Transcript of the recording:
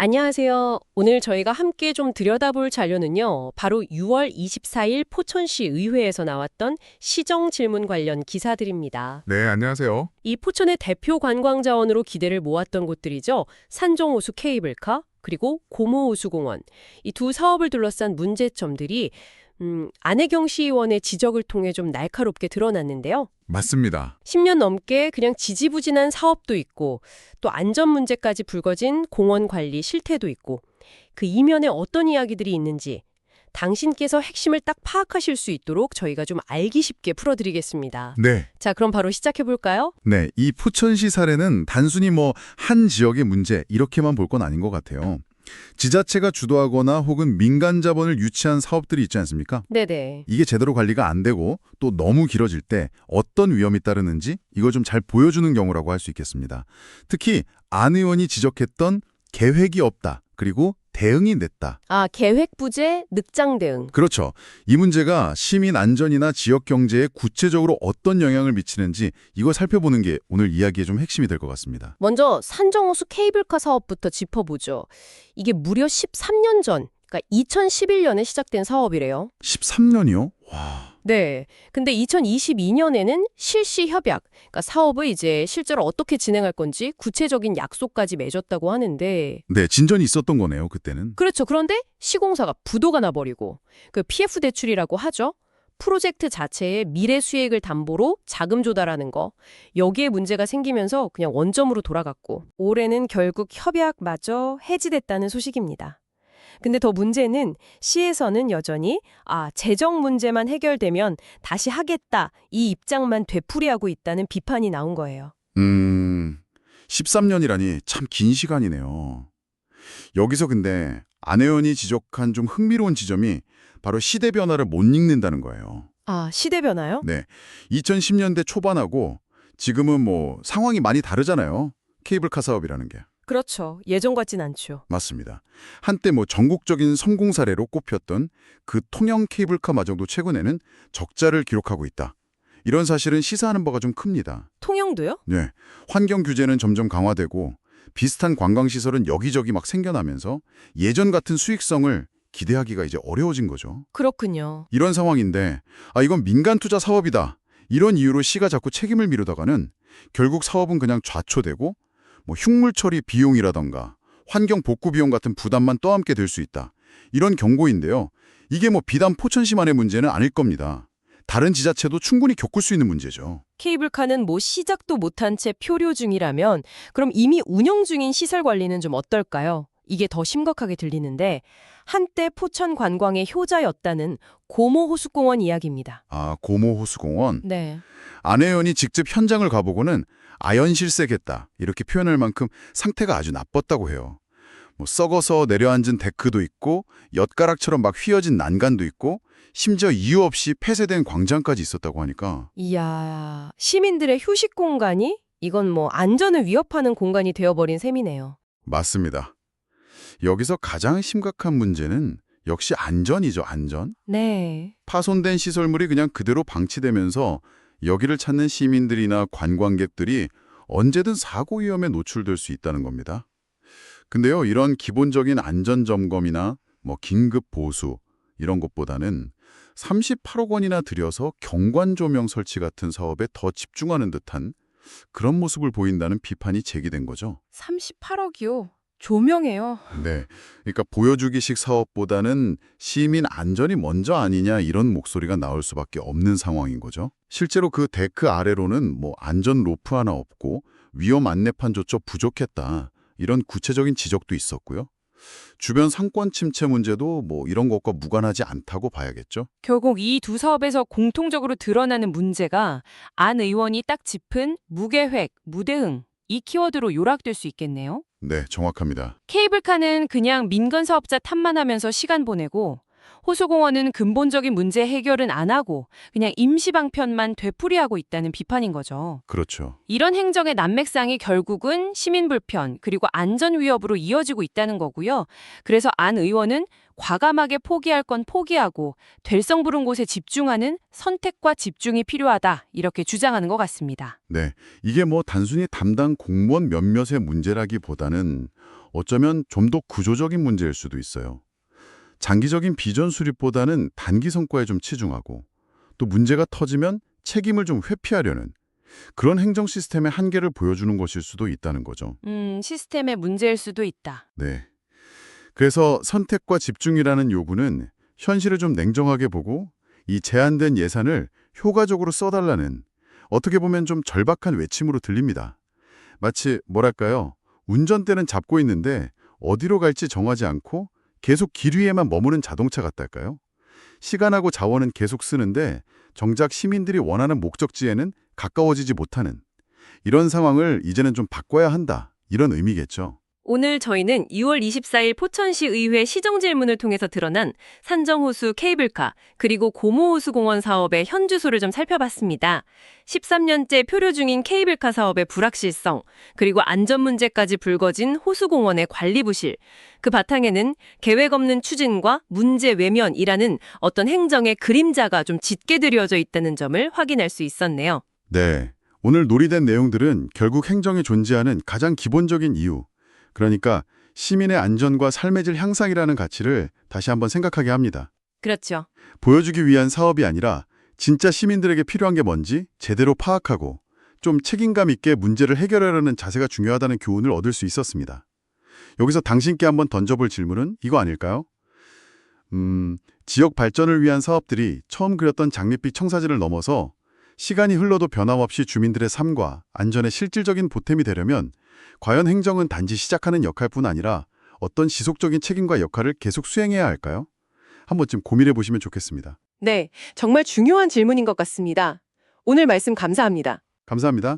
안녕하세요. 오늘 저희가 함께 좀 들여다볼 자료는요. 바로 6월 24일 포천시 의회에서 나왔던 시정 질문 관련 기사들입니다. 네, 안녕하세요. 이 포천의 대표 관광 자원으로 기대를 모았던 곳들이죠. 산정호수 케이블카, 그리고 고모호수공원. 이 두 사업을 둘러싼 문제점들이 안혜경 시의원의 지적을 통해 좀 날카롭게 드러났는데요. 맞습니다. 10년 넘게 그냥 지지부진한 사업도 있고 또 안전 문제까지 불거진 공원 관리 실태도 있고 그 이면에 어떤 이야기들이 있는지 당신께서 핵심을 딱 파악하실 수 있도록 저희가 좀 알기 쉽게 풀어드리겠습니다. 네, 자, 그럼 바로 시작해볼까요? 네, 이 포천시 사례는 단순히 한 지역의 문제 이렇게만 볼 건 아닌 것 같아요. 지자체가 주도하거나 혹은 민간 자본을 유치한 사업들이 있지 않습니까? 네네. 이게 제대로 관리가 안 되고 또 너무 길어질 때 어떤 위험이 따르는지 이걸 좀 잘 보여주는 경우라고 할 수 있겠습니다. 특히 안 의원이 지적했던 계획이 없다, 그리고 대응이 늦다. 아, 계획 부재, 늑장 대응. 그렇죠. 이 문제가 시민 안전이나 지역 경제에 구체적으로 어떤 영향을 미치는지 이걸 살펴보는 게 오늘 이야기의 좀 핵심이 될 것 같습니다. 먼저 산정호수 케이블카 사업부터 짚어보죠. 이게 무려 13년 전, 그러니까 2011년에 시작된 사업이래요. 13년이요? 와. 네. 근데 2022년에는 실시 협약, 그러니까 사업을 이제 실제로 어떻게 진행할 건지 구체적인 약속까지 맺었다고 하는데, 네, 진전이 있었던 거네요, 그때는. 그렇죠. 그런데 시공사가 부도가 나버리고, 그 PF 대출이라고 하죠. 프로젝트 자체의 미래 수익을 담보로 자금 조달하는 거, 여기에 문제가 생기면서 그냥 원점으로 돌아갔고, 올해는 결국 협약마저 해지됐다는 소식입니다. 근데 더 문제는 시에서는 여전히 재정 문제만 해결되면 다시 하겠다 이 입장만 되풀이하고 있다는 비판이 나온 거예요. 13년이라니 참 긴 시간이네요. 여기서 근데 안 의원이 지적한 좀 흥미로운 지점이 바로 시대 변화를 못 읽는다는 거예요. 아, 시대 변화요? 네, 2010년대 초반하고 지금은 상황이 많이 다르잖아요. 케이블카 사업이라는 게. 그렇죠. 예전 같진 않죠. 맞습니다. 한때 전국적인 성공 사례로 꼽혔던 그 통영 케이블카마저도 최근에는 적자를 기록하고 있다. 이런 사실은 시사하는 바가 좀 큽니다. 통영도요? 네, 환경 규제는 점점 강화되고 비슷한 관광시설은 여기저기 막 생겨나면서 예전 같은 수익성을 기대하기가 이제 어려워진 거죠. 그렇군요. 이런 상황인데 이건 민간 투자 사업이다. 이런 이유로 시가 자꾸 책임을 미루다가는 결국 사업은 그냥 좌초되고 흉물 처리 비용이라던가 환경 복구 비용 같은 부담만 떠안게 될 수 있다. 이런 경고인데요. 이게 비단 포천시만의 문제는 아닐 겁니다. 다른 지자체도 충분히 겪을 수 있는 문제죠. 케이블카는 시작도 못한 채 표류 중이라면 그럼 이미 운영 중인 시설 관리는 좀 어떨까요? 이게 더 심각하게 들리는데 한때 포천 관광의 효자였다는 고모호수공원 이야기입니다. 고모호수공원. 네. 안 의원이 직접 현장을 가보고는 아연실색했다. 이렇게 표현할 만큼 상태가 아주 나빴다고 해요. 썩어서 내려앉은 데크도 있고 엿가락처럼 막 휘어진 난간도 있고 심지어 이유 없이 폐쇄된 광장까지 있었다고 하니까 이야, 시민들의 휴식 공간이 이건 안전을 위협하는 공간이 되어버린 셈이네요. 맞습니다. 여기서 가장 심각한 문제는 역시 안전이죠, 안전. 네. 파손된 시설물이 그냥 그대로 방치되면서 여기를 찾는 시민들이나 관광객들이 언제든 사고 위험에 노출될 수 있다는 겁니다. 근데요, 이런 기본적인 안전점검이나 긴급 보수 이런 것보다는 38억 원이나 들여서 경관조명 설치 같은 사업에 더 집중하는 듯한 그런 모습을 보인다는 비판이 제기된 거죠. 38억이요. 조명해요. 네, 그러니까 보여주기식 사업보다는 시민 안전이 먼저 아니냐 이런 목소리가 나올 수밖에 없는 상황인 거죠. 실제로 그 데크 아래로는 안전 로프 하나 없고 위험 안내판조차 부족했다. 이런 구체적인 지적도 있었고요. 주변 상권 침체 문제도 이런 것과 무관하지 않다고 봐야겠죠. 결국 이 두 사업에서 공통적으로 드러나는 문제가 안 의원이 딱 짚은 무계획, 무대응 이 키워드로 요락될 수 있겠네요. 네, 정확합니다. 케이블카는 그냥 민간 사업자 탓만 하면서 시간 보내고 호수공원은 근본적인 문제 해결은 안 하고 그냥 임시 방편만 되풀이하고 있다는 비판인 거죠. 그렇죠. 이런 행정의 난맥상이 결국은 시민 불편 그리고 안전 위협으로 이어지고 있다는 거고요. 그래서 안 의원은 과감하게 포기할 건 포기하고 될성 부른 곳에 집중하는 선택과 집중이 필요하다 이렇게 주장하는 것 같습니다. 네, 이게 단순히 담당 공무원 몇몇의 문제라기보다는 어쩌면 좀 더 구조적인 문제일 수도 있어요. 장기적인 비전 수립보다는 단기 성과에 좀 치중하고 또 문제가 터지면 책임을 좀 회피하려는 그런 행정 시스템의 한계를 보여주는 것일 수도 있다는 거죠. 시스템의 문제일 수도 있다. 네. 그래서 선택과 집중이라는 요구는 현실을 좀 냉정하게 보고 이 제한된 예산을 효과적으로 써달라는 어떻게 보면 좀 절박한 외침으로 들립니다. 마치 뭐랄까요? 운전대는 잡고 있는데 어디로 갈지 정하지 않고 계속 길 위에만 머무는 자동차 같달까요? 시간하고 자원은 계속 쓰는데 정작 시민들이 원하는 목적지에는 가까워지지 못하는 이런 상황을 이제는 좀 바꿔야 한다. 이런 의미겠죠. 오늘 저희는 2월 24일 포천시 의회 시정질문을 통해서 드러난 산정호수 케이블카 그리고 고모호수공원 사업의 현주소를 좀 살펴봤습니다. 13년째 표류 중인 케이블카 사업의 불확실성 그리고 안전 문제까지 불거진 호수공원의 관리 부실 그 바탕에는 계획 없는 추진과 문제 외면이라는 어떤 행정의 그림자가 좀 짙게 드리워져 있다는 점을 확인할 수 있었네요. 네. 오늘 놀이된 내용들은 결국 행정이 존재하는 가장 기본적인 이유 그러니까 시민의 안전과 삶의 질 향상이라는 가치를 다시 한번 생각하게 합니다. 그렇죠. 보여주기 위한 사업이 아니라 진짜 시민들에게 필요한 게 뭔지 제대로 파악하고 좀 책임감 있게 문제를 해결하려는 자세가 중요하다는 교훈을 얻을 수 있었습니다. 여기서 당신께 한번 던져볼 질문은 이거 아닐까요? 지역 발전을 위한 사업들이 처음 그렸던 장밋빛 청사진을 넘어서 시간이 흘러도 변함없이 주민들의 삶과 안전에 실질적인 보탬이 되려면 과연 행정은 단지 시작하는 역할뿐 아니라 어떤 지속적인 책임과 역할을 계속 수행해야 할까요? 한 번쯤 고민해 보시면 좋겠습니다. 네, 정말 중요한 질문인 것 같습니다. 오늘 말씀 감사합니다. 감사합니다.